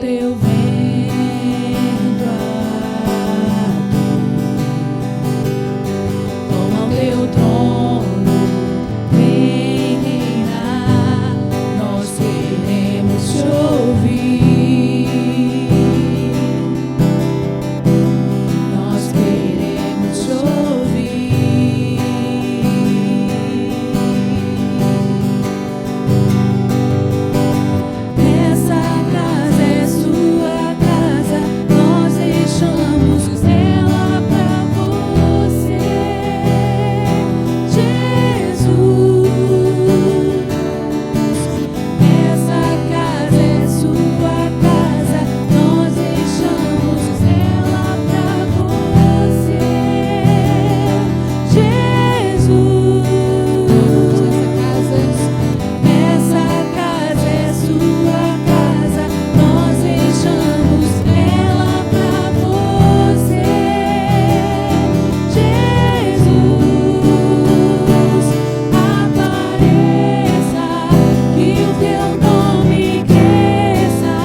teu vento, toma o teu trono, vem reinar, nós queremos te ouvir, nós queremos te ouvir. Essa casa é sua casa, nós deixamos ela pra você, Jesus. Essa casa é sua casa, nós deixamos ela pra você, Jesus. Essa casa é sua casa, nós deixamos ela pra você, Jesus. Apareça, que o teu nome cresça,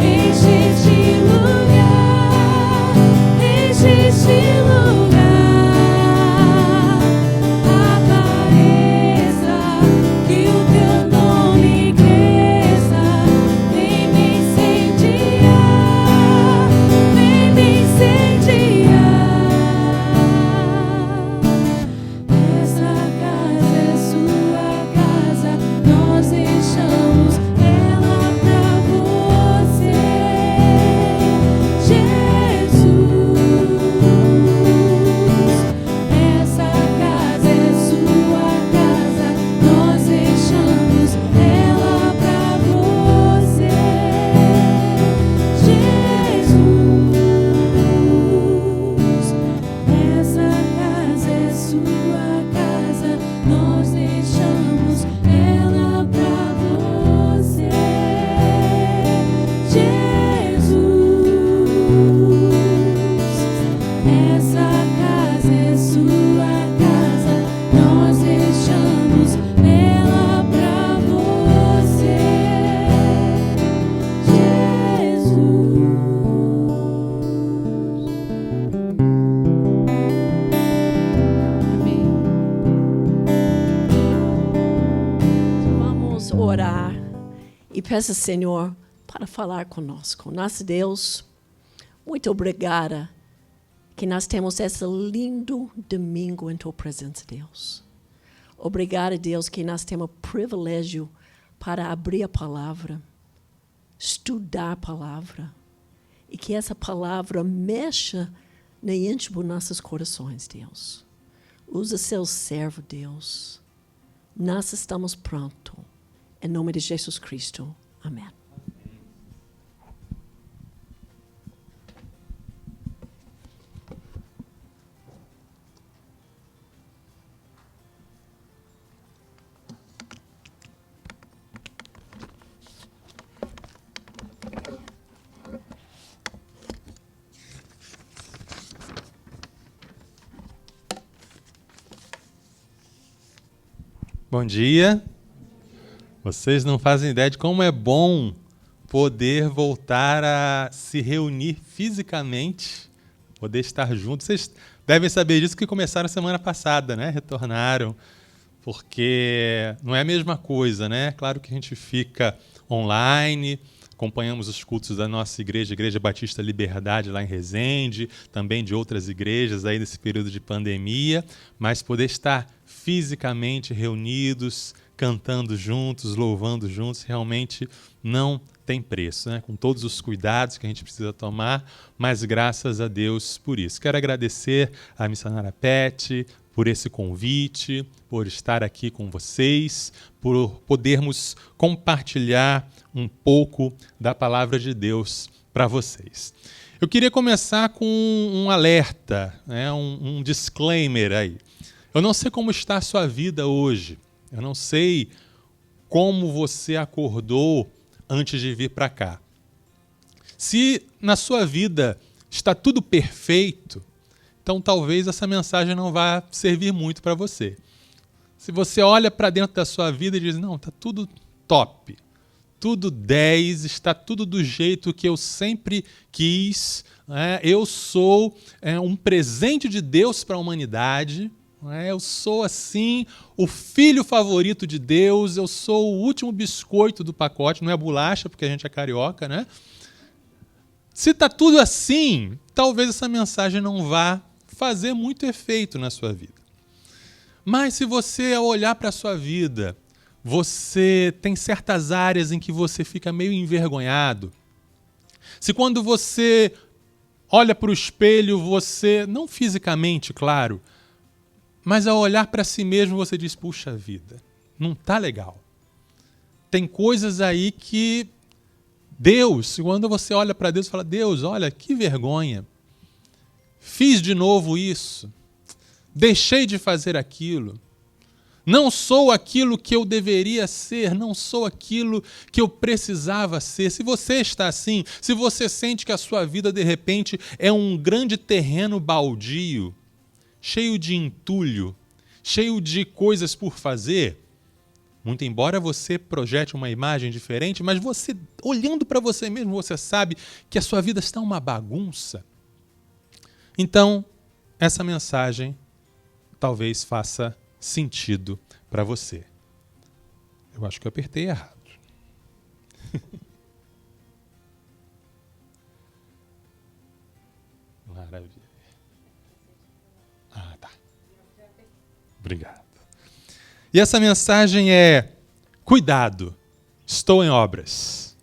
enche este lugar, enche este lugar. Apareça, que o teu nome cresça, vem me incendiar, vem me incendiar. Essa casa é sua casa, nós deixamos ela pra você, Jesus. Essa casa é sua casa, nós deixamos ela pra você, Jesus. Essa casa é sua casa, nós deixamos ela pra você, Jesus. Essa casa é sua casa, nós deixamos ela pra você, Jesus. Amém. Vamos orar e peça, Senhor, para falar conosco. Nosso Deus, muito obrigada que nós temos esse lindo domingo em tua presença, Deus. Obrigada, Deus, que nós temos o privilégio para abrir a palavra, estudar a palavra, e que essa palavra mexa no íntimo dos nossos corações, Deus. Usa seu servo, Deus. Nós estamos prontos. Em nome de Jesus Cristo. Amém. Bom dia. Vocês não fazem ideia de como é bom poder voltar a se reunir fisicamente, poder estar juntos. Vocês devem saber disso que começaram semana passada, né? Retornaram, porque não é a mesma coisa, né? Claro que a gente fica online, acompanhamos os cultos da nossa igreja, Igreja Batista Liberdade, lá em Resende, também de outras igrejas aí nesse período de pandemia, mas poder estar fisicamente reunidos, cantando juntos, louvando juntos, realmente não tem preço, né? Com todos os cuidados que a gente precisa tomar, mas graças a Deus por isso. Quero agradecer à missionária Pet por esse convite, por estar aqui com vocês, por podermos compartilhar um pouco da palavra de Deus para vocês. Eu queria começar com um alerta, né? um disclaimer aí. Eu não sei como está a sua vida hoje, eu não sei como você acordou antes de vir para cá. Se na sua vida está tudo perfeito, então talvez essa mensagem não vá servir muito para você. Se você olha para dentro da sua vida e diz, não, está tudo top, tudo 10, está tudo do jeito que eu sempre quis. Eu sou um presente de Deus para a humanidade. Eu sou, assim, o filho favorito de Deus, eu sou o último biscoito do pacote, não é bolacha, porque a gente é carioca, né? Se está tudo assim, talvez essa mensagem não vá fazer muito efeito na sua vida. Mas se você, ao olhar para a sua vida, você tem certas áreas em que você fica meio envergonhado, se quando você olha para o espelho, você, não fisicamente, claro, mas ao olhar para si mesmo você diz, puxa vida, não está legal. Tem coisas aí que Deus, quando você olha para Deus e fala, Deus, olha, que vergonha. Fiz de novo isso. Deixei de fazer aquilo. Não sou aquilo que eu deveria ser, não sou aquilo que eu precisava ser. Se você está assim, se você sente que a sua vida, de repente, é um grande terreno baldio, cheio de entulho, cheio de coisas por fazer, muito embora você projete uma imagem diferente, mas você, olhando para você mesmo, você sabe que a sua vida está uma bagunça. Então, essa mensagem talvez faça sentido para você. Eu acho que eu apertei errado. Maravilha. Tá. Obrigado. E essa mensagem é: cuidado, estou em obras.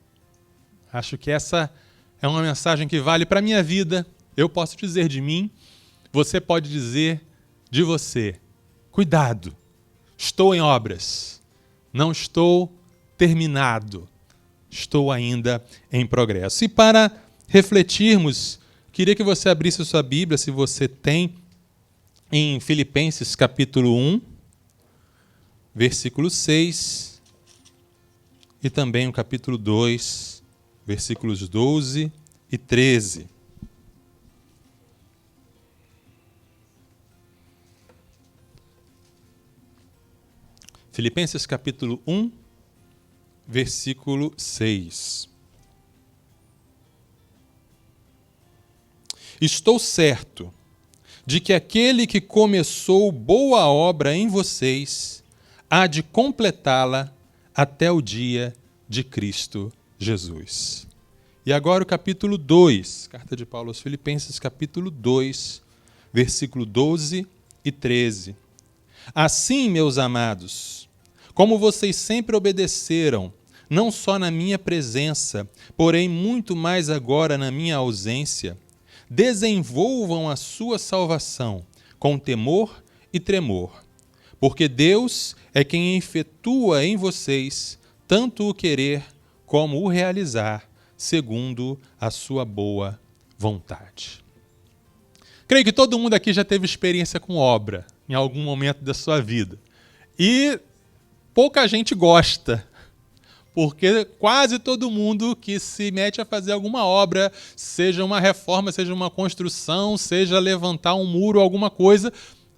Acho que essa é uma mensagem que vale para a minha vida. Eu posso dizer de mim, você pode dizer de você. Cuidado, estou em obras. Não estou terminado. Estou ainda em progresso. E para refletirmos, queria que você abrisse a sua Bíblia, se você tem, em Filipenses capítulo 1, versículo 6, e também o capítulo 2, versículos 12 e 13. Filipenses capítulo 1, versículo 6. Estou certo de que aquele que começou boa obra em vocês há de completá-la até o dia de Cristo Jesus. E agora o capítulo 2, carta de Paulo aos Filipenses, capítulo 2, versículo 12 e 13. Assim, meus amados, como vocês sempre obedeceram, não só na minha presença, porém muito mais agora na minha ausência, desenvolvam a sua salvação com temor e tremor, porque Deus é quem efetua em vocês tanto o querer como o realizar, segundo a sua boa vontade. Creio que todo mundo aqui já teve experiência com obra em algum momento da sua vida. E pouca gente gosta, porque quase todo mundo que se mete a fazer alguma obra, seja uma reforma, seja uma construção, seja levantar um muro, alguma coisa,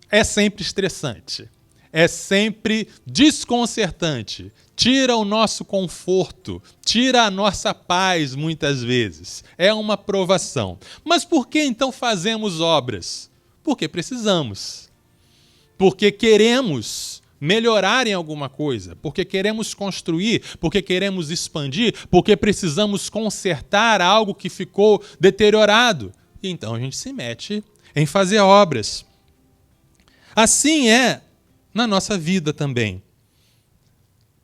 é sempre estressante, é sempre desconcertante, tira o nosso conforto, tira a nossa paz muitas vezes, é uma provação. Mas por que então fazemos obras? Porque precisamos, porque queremos melhorar em alguma coisa, porque queremos construir, porque queremos expandir, porque precisamos consertar algo que ficou deteriorado. E então a gente se mete em fazer obras. Assim é na nossa vida também.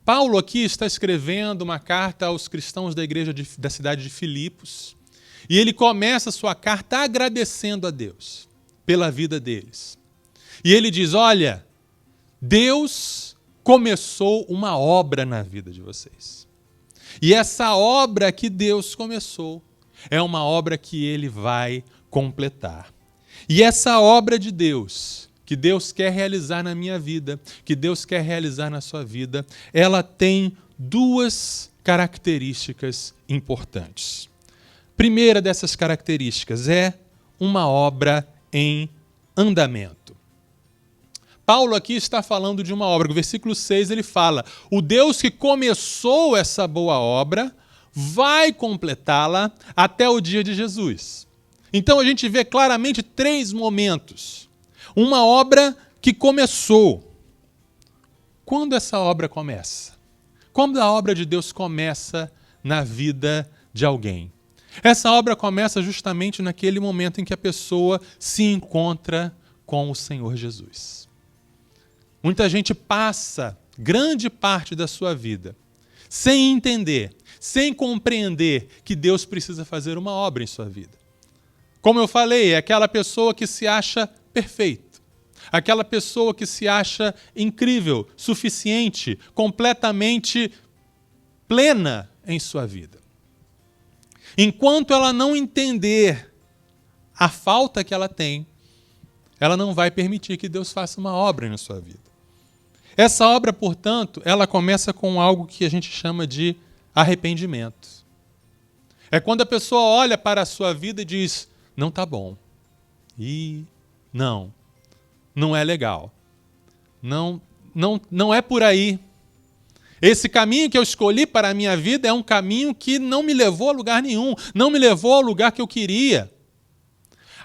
Paulo aqui está escrevendo uma carta aos cristãos da igreja da cidade de Filipos, e ele começa a sua carta agradecendo a Deus pela vida deles. E ele diz, olha, Deus começou uma obra na vida de vocês. E essa obra que Deus começou é uma obra que Ele vai completar. E essa obra de Deus, que Deus quer realizar na minha vida, que Deus quer realizar na sua vida, ela tem duas características importantes. Primeira dessas características é uma obra em andamento. Paulo aqui está falando de uma obra. No versículo 6 ele fala: o Deus que começou essa boa obra vai completá-la até o dia de Jesus. Então a gente vê claramente 3 momentos. Uma obra que começou. Quando essa obra começa? Quando a obra de Deus começa na vida de alguém? Essa obra começa justamente naquele momento em que a pessoa se encontra com o Senhor Jesus. Muita gente passa grande parte da sua vida sem entender, sem compreender que Deus precisa fazer uma obra em sua vida. Como eu falei, é aquela pessoa que se acha perfeito, aquela pessoa que se acha incrível, suficiente, completamente plena em sua vida. Enquanto ela não entender a falta que ela tem, ela não vai permitir que Deus faça uma obra na sua vida. Essa obra, portanto, ela começa com algo que a gente chama de arrependimento. É quando a pessoa olha para a sua vida e diz: não está bom. Não é legal. Não é por aí. Esse caminho que eu escolhi para a minha vida é um caminho que não me levou a lugar nenhum, não me levou ao lugar que eu queria.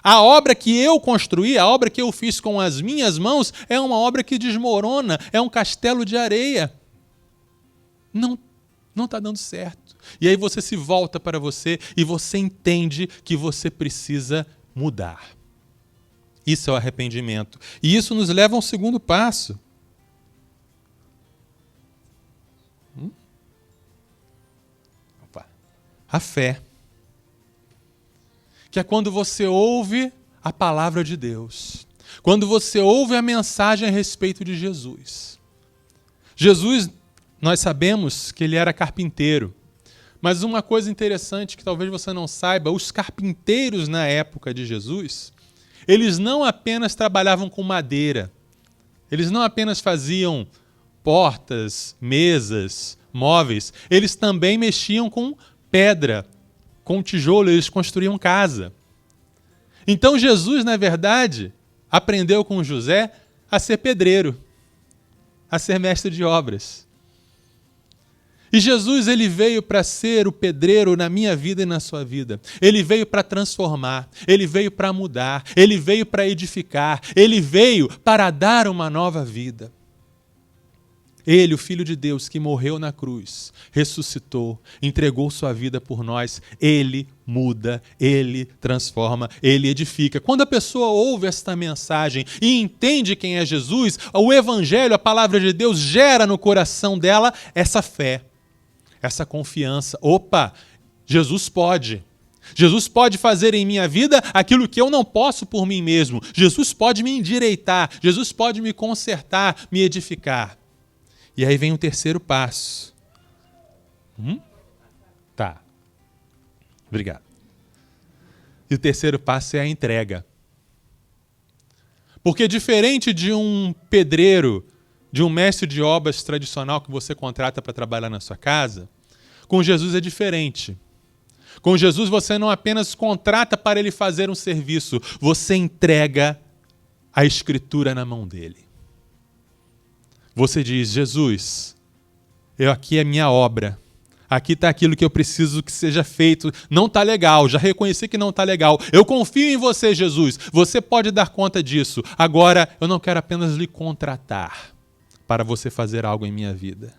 A obra que eu construí, a obra que eu fiz com as minhas mãos, é uma obra que desmorona, é um castelo de areia. Não está dando certo. E aí você se volta para você e você entende que você precisa mudar. Isso é o arrependimento. E isso nos leva a um segundo passo. A fé. Que é quando você ouve a palavra de Deus. Quando você ouve a mensagem a respeito de Jesus. Jesus, nós sabemos que ele era carpinteiro. Mas uma coisa interessante que talvez você não saiba, os carpinteiros na época de Jesus, eles não apenas trabalhavam com madeira. Eles não apenas faziam portas, mesas, móveis. Eles também mexiam com pedra, com tijolo, eles construíam casa. Então Jesus, na verdade, aprendeu com José a ser pedreiro, a ser mestre de obras. E Jesus, ele veio para ser o pedreiro na minha vida e na sua vida. Ele veio para transformar, ele veio para mudar, ele veio para edificar, ele veio para dar uma nova vida. Ele, o Filho de Deus, que morreu na cruz, ressuscitou, entregou sua vida por nós. Ele muda, ele transforma, ele edifica. Quando a pessoa ouve esta mensagem e entende quem é Jesus, o Evangelho, a palavra de Deus, gera no coração dela essa fé, essa confiança. Opa, Jesus pode. Jesus pode fazer em minha vida aquilo que eu não posso por mim mesmo. Jesus pode me endireitar, Jesus pode me consertar, me edificar. E aí vem o terceiro passo. Tá. Obrigado. E o terceiro passo é a entrega. Porque diferente de um pedreiro, de um mestre de obras tradicional que você contrata para trabalhar na sua casa, com Jesus é diferente. Com Jesus você não apenas contrata para ele fazer um serviço, você entrega a Escritura na mão dele. Você diz: Jesus, aqui é minha obra. Aqui está aquilo que eu preciso que seja feito. Não está legal, já reconheci que não está legal. Eu confio em você, Jesus. Você pode dar conta disso. Agora, eu não quero apenas lhe contratar para você fazer algo em minha vida.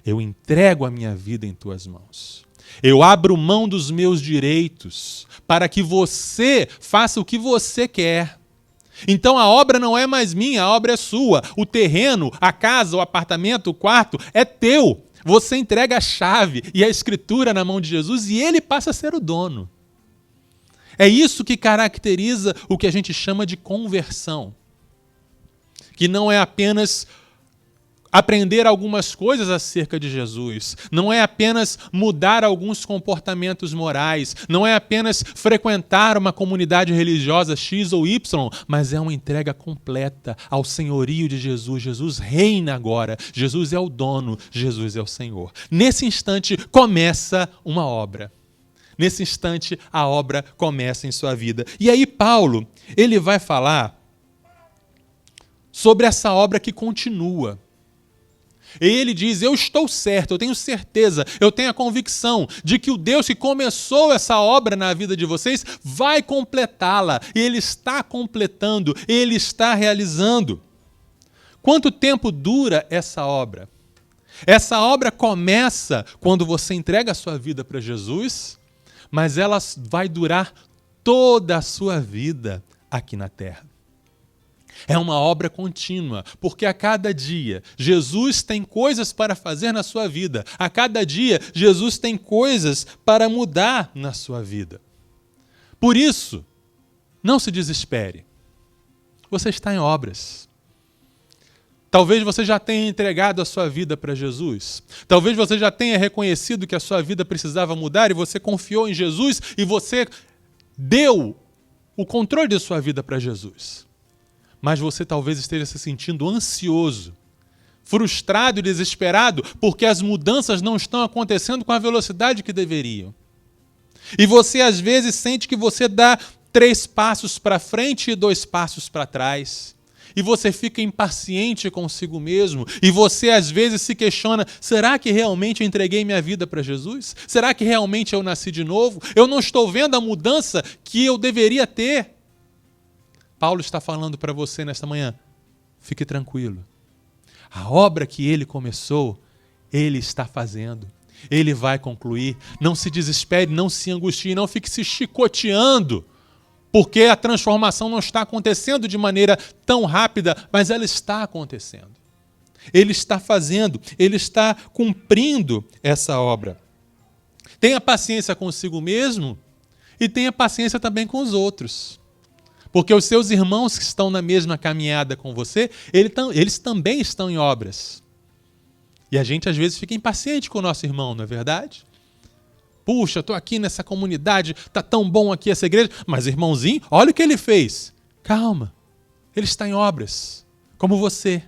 Eu entrego a minha vida em tuas mãos. Eu abro mão dos meus direitos para que você faça o que você quer. Então a obra não é mais minha, a obra é sua. O terreno, a casa, o apartamento, o quarto é teu. Você entrega a chave e a Escritura na mão de Jesus e ele passa a ser o dono. É isso que caracteriza o que a gente chama de conversão. Que não é apenas aprender algumas coisas acerca de Jesus, não é apenas mudar alguns comportamentos morais, não é apenas frequentar uma comunidade religiosa X ou Y, mas é uma entrega completa ao senhorio de Jesus. Jesus reina agora, Jesus é o dono, Jesus é o Senhor. Nesse instante começa uma obra. Nesse instante a obra começa em sua vida. E aí Paulo, ele vai falar sobre essa obra que continua. Ele diz, eu estou certo, eu tenho certeza, eu tenho a convicção de que o Deus que começou essa obra na vida de vocês vai completá-la. E Ele está completando, Ele está realizando. Quanto tempo dura essa obra? Essa obra começa quando você entrega a sua vida para Jesus, mas ela vai durar toda a sua vida aqui na terra. É uma obra contínua, porque a cada dia Jesus tem coisas para fazer na sua vida. A cada dia Jesus tem coisas para mudar na sua vida. Por isso, não se desespere. Você está em obras. Talvez você já tenha entregado a sua vida para Jesus. Talvez você já tenha reconhecido que a sua vida precisava mudar e você confiou em Jesus e você deu o controle de sua vida para Jesus. Mas você talvez esteja se sentindo ansioso, frustrado e desesperado porque as mudanças não estão acontecendo com a velocidade que deveriam. E você às vezes sente que você dá 3 passos para frente e 2 passos para trás. E você fica impaciente consigo mesmo. E você às vezes se questiona, será que realmente eu entreguei minha vida para Jesus? Será que realmente eu nasci de novo? Eu não estou vendo a mudança que eu deveria ter. Paulo está falando para você nesta manhã, fique tranquilo. A obra que ele começou, ele está fazendo. Ele vai concluir. Não se desespere, não se angustie, não fique se chicoteando, porque a transformação não está acontecendo de maneira tão rápida, mas ela está acontecendo. Ele está fazendo, ele está cumprindo essa obra. Tenha paciência consigo mesmo e tenha paciência também com os outros. Porque os seus irmãos que estão na mesma caminhada com você, eles também estão em obras. E a gente às vezes fica impaciente com o nosso irmão, não é verdade? Puxa, estou aqui nessa comunidade, está tão bom aqui essa igreja, mas irmãozinho, olha o que ele fez. Calma, ele está em obras, como você.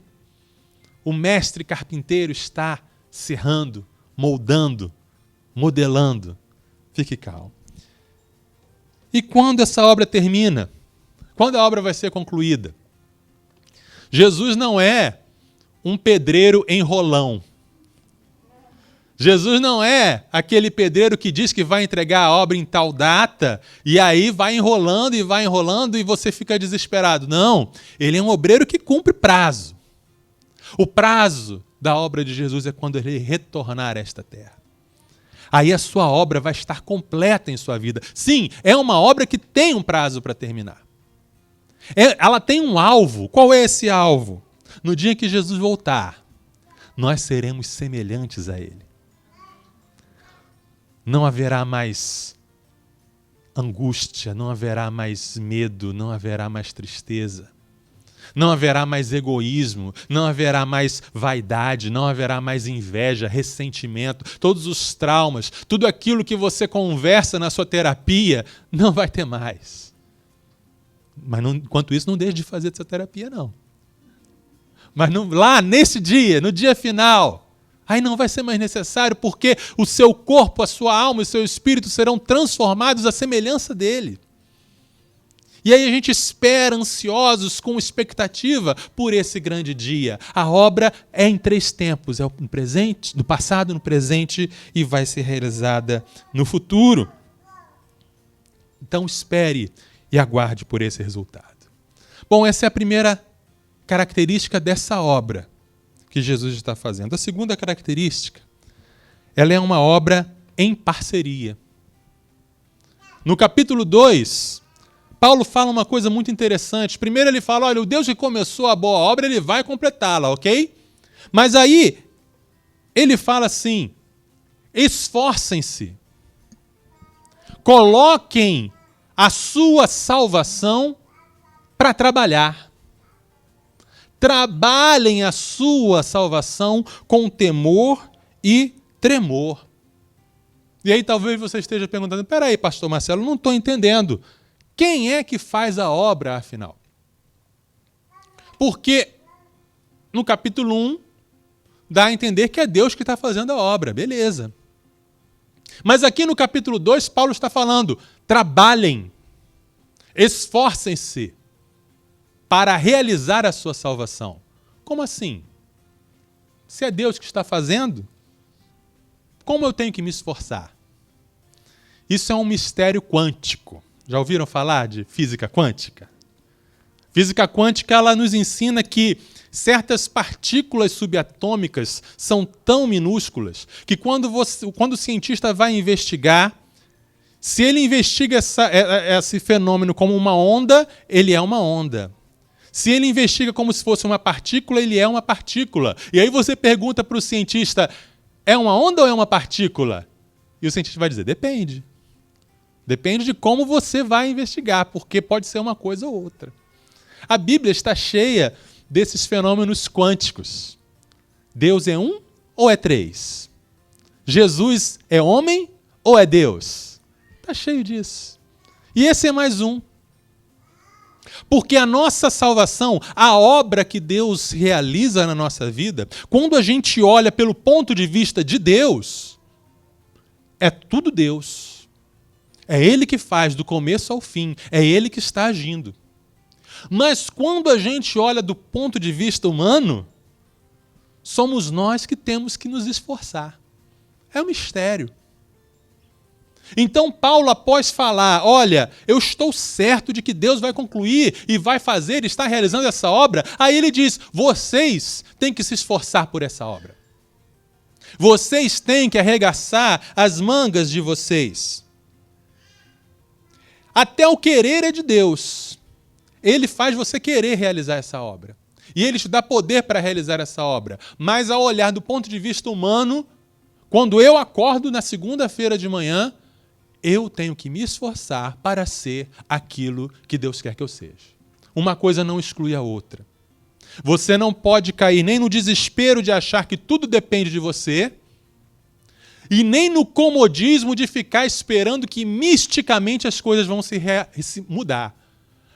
O mestre carpinteiro está serrando, moldando, modelando. Fique calmo. E quando essa obra termina? Quando a obra vai ser concluída? Jesus não é um pedreiro enrolão. Jesus não é aquele pedreiro que diz que vai entregar a obra em tal data e aí vai enrolando e você fica desesperado. Não, ele é um obreiro que cumpre prazo. O prazo da obra de Jesus é quando ele retornar a esta terra. Aí a sua obra vai estar completa em sua vida. Sim, é uma obra que tem um prazo para terminar. Ela tem um alvo. Qual é esse alvo? No dia que Jesus voltar, nós seremos semelhantes a Ele. Não haverá mais angústia, não haverá mais medo, não haverá mais tristeza. Não haverá mais egoísmo, não haverá mais vaidade, não haverá mais inveja, ressentimento, todos os traumas, tudo aquilo que você conversa na sua terapia, não vai ter mais. Mas enquanto isso, não deixe de fazer essa terapia, não. Mas lá, nesse dia, no dia final, aí não vai ser mais necessário, porque o seu corpo, a sua alma e o seu espírito serão transformados à semelhança dele. E aí a gente espera, ansiosos, com expectativa, por esse grande dia. A obra é em 3 tempos, é no presente, no passado, no presente e vai ser realizada no futuro. Então espere e aguarde por esse resultado. Bom, essa é a primeira característica dessa obra que Jesus está fazendo. A segunda característica, ela é uma obra em parceria. No capítulo 2, Paulo fala uma coisa muito interessante. Primeiro ele fala, olha, o Deus que começou a boa obra, ele vai completá-la, ok? Mas aí, ele fala assim, esforcem-se, coloquem a sua salvação para trabalhar. Trabalhem a sua salvação com temor e tremor. E aí talvez você esteja perguntando, peraí, pastor Marcelo, não estou entendendo. Quem é que faz a obra, afinal? Porque no capítulo 1, dá a entender que é Deus que está fazendo a obra, beleza. Mas aqui no capítulo 2, Paulo está falando, trabalhem, esforcem-se para realizar a sua salvação. Como assim? Se é Deus que está fazendo, como eu tenho que me esforçar? Isso é um mistério quântico. Já ouviram falar de física quântica? Física quântica, ela nos ensina que certas partículas subatômicas são tão minúsculas que quando o cientista vai investigar, se ele investiga esse fenômeno como uma onda, ele é uma onda. Se ele investiga como se fosse uma partícula, ele é uma partícula. E aí você pergunta para o cientista, é uma onda ou é uma partícula? E o cientista vai dizer, depende. Depende de como você vai investigar, porque pode ser uma coisa ou outra. A Bíblia está cheia desses fenômenos quânticos. Deus é um ou é três? Jesus é homem ou é Deus? Está cheio disso. E esse é mais um. Porque a nossa salvação, a obra que Deus realiza na nossa vida, quando a gente olha pelo ponto de vista de Deus, é tudo Deus. É Ele que faz do começo ao fim, é Ele que está agindo. Mas quando a gente olha do ponto de vista humano, somos nós que temos que nos esforçar. É um mistério. Então Paulo, após falar, olha, eu estou certo de que Deus vai concluir e vai fazer, está realizando essa obra, aí ele diz, vocês têm que se esforçar por essa obra. Vocês têm que arregaçar as mangas de vocês. Até o querer é de Deus. Ele faz você querer realizar essa obra. E Ele te dá poder para realizar essa obra. Mas ao olhar do ponto de vista humano, quando eu acordo na segunda-feira de manhã, eu tenho que me esforçar para ser aquilo que Deus quer que eu seja. Uma coisa não exclui a outra. Você não pode cair nem no desespero de achar que tudo depende de você, e nem no comodismo de ficar esperando que misticamente as coisas vão se mudar.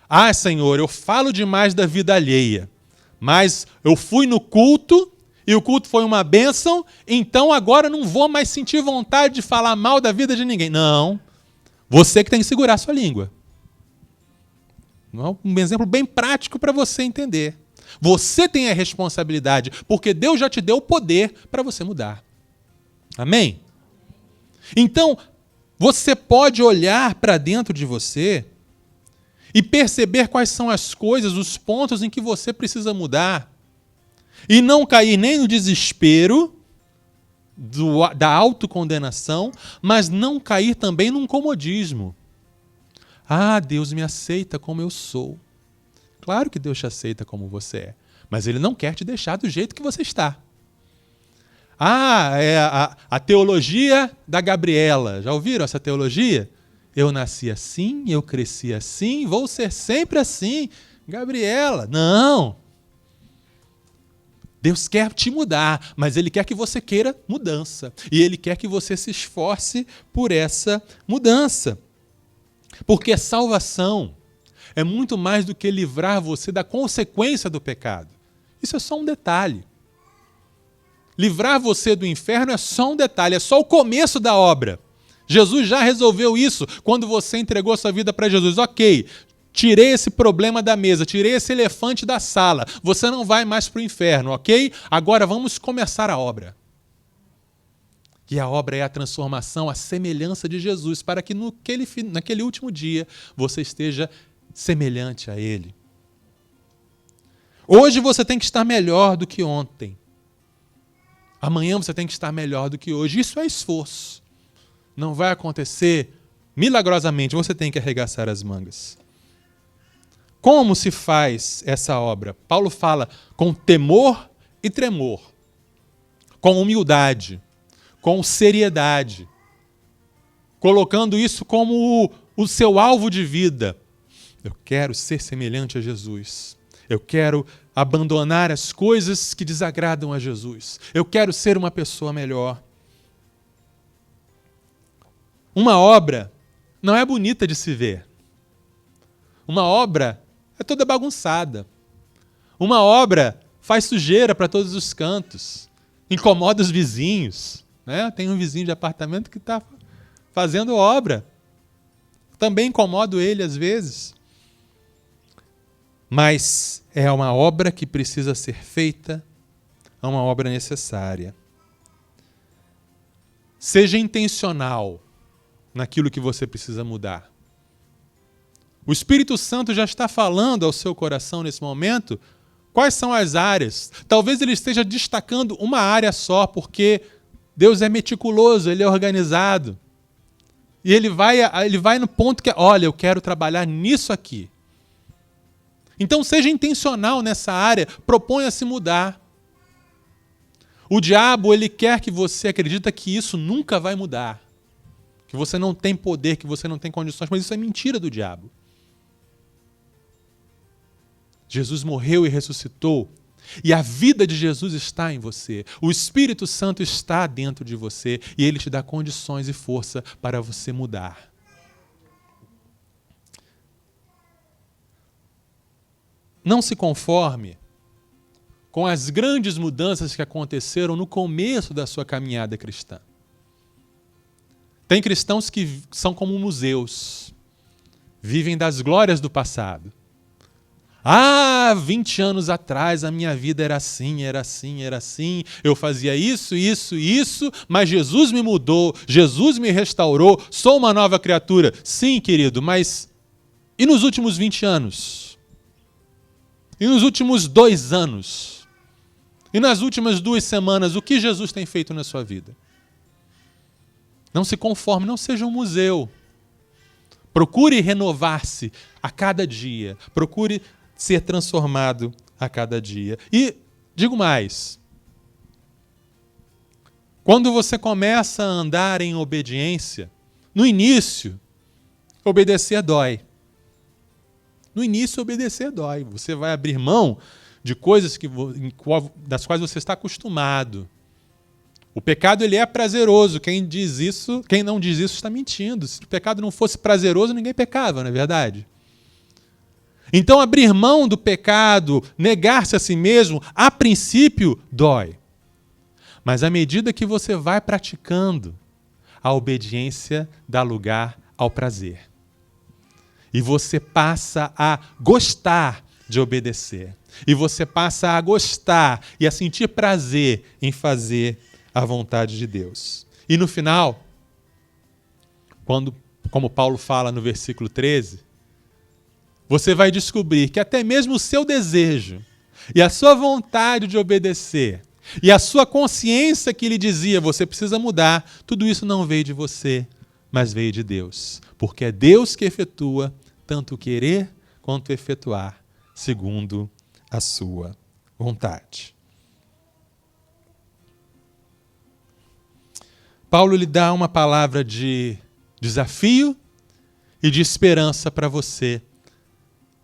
Ah, Senhor, eu falo demais da vida alheia, mas eu fui no culto e o culto foi uma bênção, então agora não vou mais sentir vontade de falar mal da vida de ninguém. Não, você que tem que segurar a sua língua. Um exemplo bem prático para você entender. Você tem a responsabilidade, porque Deus já te deu o poder para você mudar. Amém? Então, você pode olhar para dentro de você e perceber quais são as coisas, os pontos em que você precisa mudar. E não cair nem no desespero da autocondenação, mas não cair também num comodismo. Ah, Deus me aceita como eu sou. Claro que Deus te aceita como você é, mas Ele não quer te deixar do jeito que você está. Ah, é a teologia da Gabriela. Já ouviram essa teologia? Eu nasci assim, eu cresci assim, vou ser sempre assim. Gabriela, não. Deus quer te mudar, mas Ele quer que você queira mudança. E Ele quer que você se esforce por essa mudança. Porque a salvação é muito mais do que livrar você da consequência do pecado. Isso é só um detalhe. Livrar você do inferno é só um detalhe, é só o começo da obra. Jesus já resolveu isso quando você entregou sua vida para Jesus. Ok, tirei esse problema da mesa, tirei esse elefante da sala. Você não vai mais para o inferno, ok? Agora vamos começar a obra. E a obra é a transformação, a semelhança de Jesus, para que naquele último dia você esteja semelhante a Ele. Hoje você tem que estar melhor do que ontem. Amanhã você tem que estar melhor do que hoje. Isso é esforço. Não vai acontecer milagrosamente. Você tem que arregaçar as mangas. Como se faz essa obra? Paulo fala com temor e tremor, com humildade, com seriedade, colocando isso como o seu alvo de vida. Eu quero ser semelhante a Jesus. Eu quero abandonar as coisas que desagradam a Jesus. Eu quero ser uma pessoa melhor. Uma obra não é bonita de se ver. Uma obra é toda bagunçada. Uma obra faz sujeira para todos os cantos. Incomoda os vizinhos. Né? Tem um vizinho de apartamento que está fazendo obra. Também incomodo ele às vezes. Mas é uma obra que precisa ser feita, é uma obra necessária. Seja intencional naquilo que você precisa mudar. O Espírito Santo já está falando ao seu coração nesse momento quais são as áreas. Talvez ele esteja destacando uma área só, porque Deus é meticuloso, ele é organizado. E ele vai no ponto que, olha, eu quero trabalhar nisso aqui. Então seja intencional nessa área, proponha se mudar. O diabo, ele quer que você acredite que isso nunca vai mudar. Que você não tem poder, que você não tem condições, mas isso é mentira do diabo. Jesus morreu e ressuscitou, e a vida de Jesus está em você. O Espírito Santo está dentro de você, e ele te dá condições e força para você mudar. Não se conforme com as grandes mudanças que aconteceram no começo da sua caminhada cristã. Tem cristãos que são como museus, vivem das glórias do passado. 20 anos atrás a minha vida era assim, eu fazia isso, mas Jesus me mudou, Jesus me restaurou, sou uma nova criatura. Sim, querido, mas e nos últimos 20 anos? E nos últimos 2 anos? E nas últimas 2 semanas, o que Jesus tem feito na sua vida? Não se conforme, não seja um museu. Procure renovar-se a cada dia, procure ser transformado a cada dia. E digo mais, quando você começa a andar em obediência, no início, obedecer dói. No início, obedecer dói. Você vai abrir mão de coisas das quais você está acostumado. O pecado, ele é prazeroso. Quem não diz isso está mentindo. Se o pecado não fosse prazeroso, ninguém pecava, não é verdade? Então, abrir mão do pecado, negar-se a si mesmo, a princípio, dói. Mas à medida que você vai praticando, a obediência dá lugar ao prazer. E você passa a gostar de obedecer. E você passa a gostar e a sentir prazer em fazer a vontade de Deus. E no final, como Paulo fala no versículo 13, você vai descobrir que até mesmo o seu desejo e a sua vontade de obedecer e a sua consciência que lhe dizia, você precisa mudar, tudo isso não veio de você, mas veio de Deus. Porque é Deus que efetua tanto o querer quanto o efetuar, segundo a sua vontade. Paulo lhe dá uma palavra de desafio e de esperança para você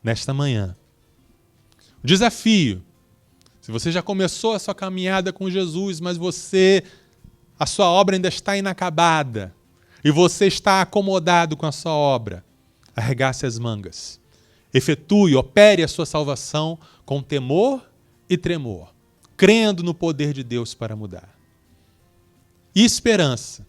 nesta manhã. O desafio, se você já começou a sua caminhada com Jesus, mas a sua obra ainda está inacabada e você está acomodado com a sua obra, arregace as mangas. Efetue, opere a sua salvação com temor e tremor, crendo no poder de Deus para mudar. E esperança.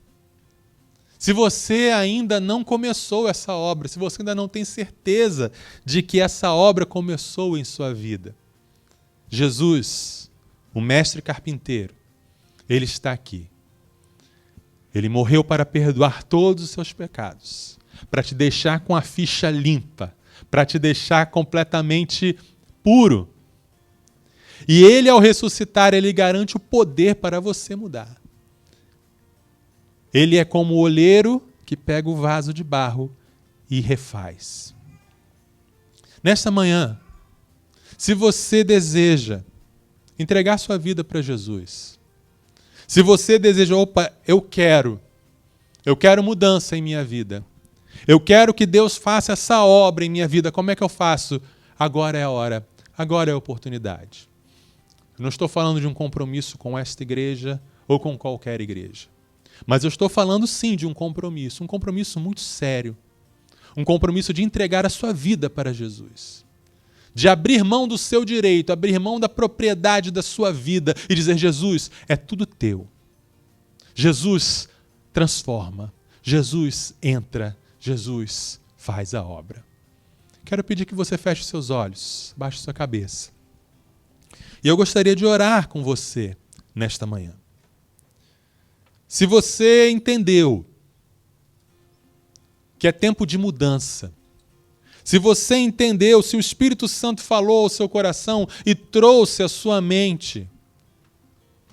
Se você ainda não começou essa obra, se você ainda não tem certeza de que essa obra começou em sua vida, Jesus, o mestre carpinteiro, ele está aqui. Ele morreu para perdoar todos os seus pecados, para te deixar com a ficha limpa, para te deixar completamente puro. E ele, ao ressuscitar, ele garante o poder para você mudar. Ele é como o olheiro que pega o vaso de barro e refaz. Nesta manhã, se você deseja entregar sua vida para Jesus, se você deseja, eu quero mudança em minha vida, eu quero que Deus faça essa obra em minha vida, como é que eu faço? Agora é a hora, agora é a oportunidade. Eu não estou falando de um compromisso com esta igreja ou com qualquer igreja. Mas eu estou falando sim de um compromisso muito sério. Um compromisso de entregar a sua vida para Jesus. De abrir mão do seu direito, abrir mão da propriedade da sua vida e dizer, Jesus, é tudo teu. Jesus transforma, Jesus entra, Jesus faz a obra. quero pedir que você feche seus olhos, baixe sua cabeça. E eu gostaria de orar com você nesta manhã. Se você entendeu que é tempo de mudança, se você entendeu, se o Espírito Santo falou ao seu coração e trouxe à sua mente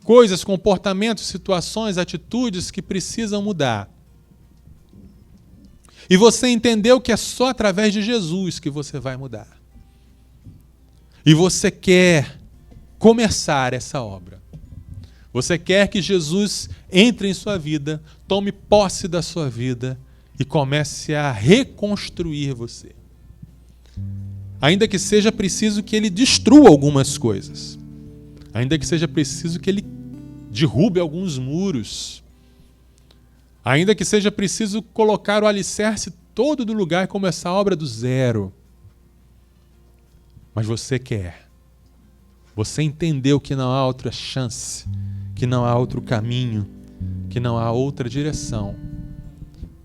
coisas, comportamentos, situações, atitudes que precisam mudar, e você entendeu que é só através de Jesus que você vai mudar, e você quer começar essa obra, você quer que Jesus entre em sua vida, tome posse da sua vida e comece a reconstruir você. Ainda que seja preciso que ele destrua algumas coisas, ainda que seja preciso que ele derrube alguns muros, ainda que seja preciso colocar o alicerce todo do lugar e começar a obra do zero. Mas você quer. Você entendeu que não há outra chance, que não há outro caminho, que não há outra direção.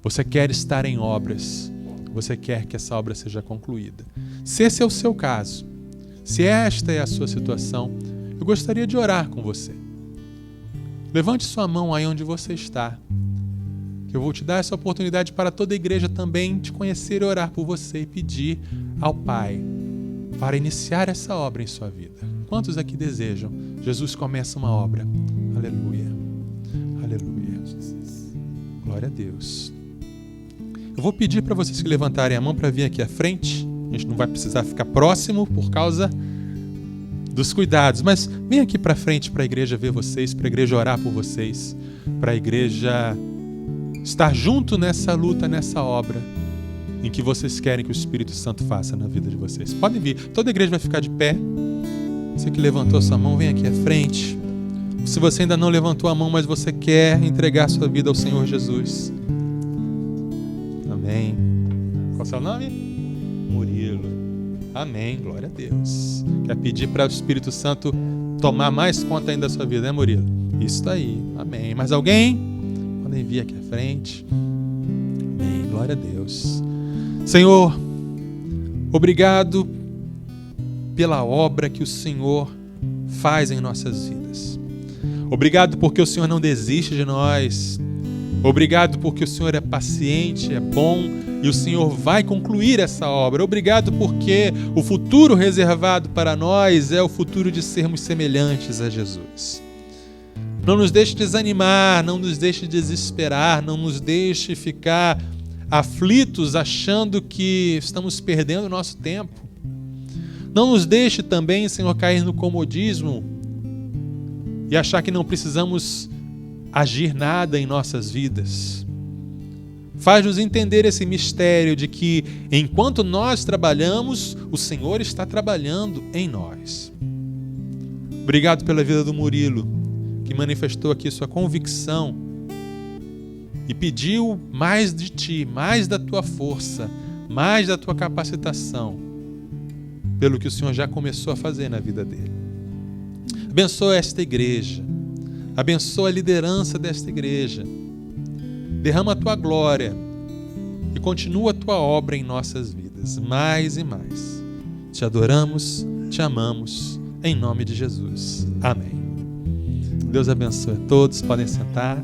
Você quer estar em obras. Você quer que essa obra seja concluída. Se esse é o seu caso, se esta é a sua situação, eu gostaria de orar com você. Levante sua mão aí onde você está. Eu vou te dar essa oportunidade para toda a igreja também te conhecer e orar por você e pedir ao Pai para iniciar essa obra em sua vida. Quantos aqui desejam? Jesus começa uma obra. Aleluia. Aleluia. Glória a Deus. Eu vou pedir para vocês que levantarem a mão para vir aqui à frente. A gente não vai precisar ficar próximo por causa dos cuidados, mas vem aqui para frente para a igreja ver vocês, para a igreja orar por vocês, para a igreja estar junto nessa luta, nessa obra em que vocês querem que o Espírito Santo faça na vida de vocês. Podem vir, toda a igreja vai ficar de pé. Você que levantou sua mão, vem aqui à frente. Se você ainda não levantou a mão, mas você quer entregar sua vida ao Senhor Jesus. Amém. Qual é o seu nome? Murilo. Amém, glória a Deus. Quer pedir para o Espírito Santo tomar mais conta ainda da sua vida, né, Murilo? Isso aí, amém. Mais alguém? Podem vir aqui à frente. Amém, glória a Deus. Senhor, obrigado pela obra que o Senhor faz em nossas vidas. Obrigado porque o Senhor não desiste de nós. Obrigado porque o Senhor é paciente, é bom e o Senhor vai concluir essa obra. Obrigado porque o futuro reservado para nós é o futuro de sermos semelhantes a Jesus. Não nos deixe desanimar, não nos deixe desesperar, não nos deixe ficar aflitos achando que estamos perdendo o nosso tempo. Não nos deixe também, Senhor, cair no comodismo e achar que não precisamos agir nada em nossas vidas. Faz-nos entender esse mistério de que, enquanto nós trabalhamos, o Senhor está trabalhando em nós. Obrigado pela vida do Murilo, que manifestou aqui sua convicção e pediu mais de Ti, mais da Tua força, mais da Tua capacitação, pelo que o Senhor já começou a fazer na vida dele. Abençoa esta igreja. Abençoa a liderança desta igreja. Derrama a Tua glória e continua a Tua obra em nossas vidas, mais e mais. Te adoramos, te amamos, em nome de Jesus. Amém. Deus abençoe a todos. Podem sentar.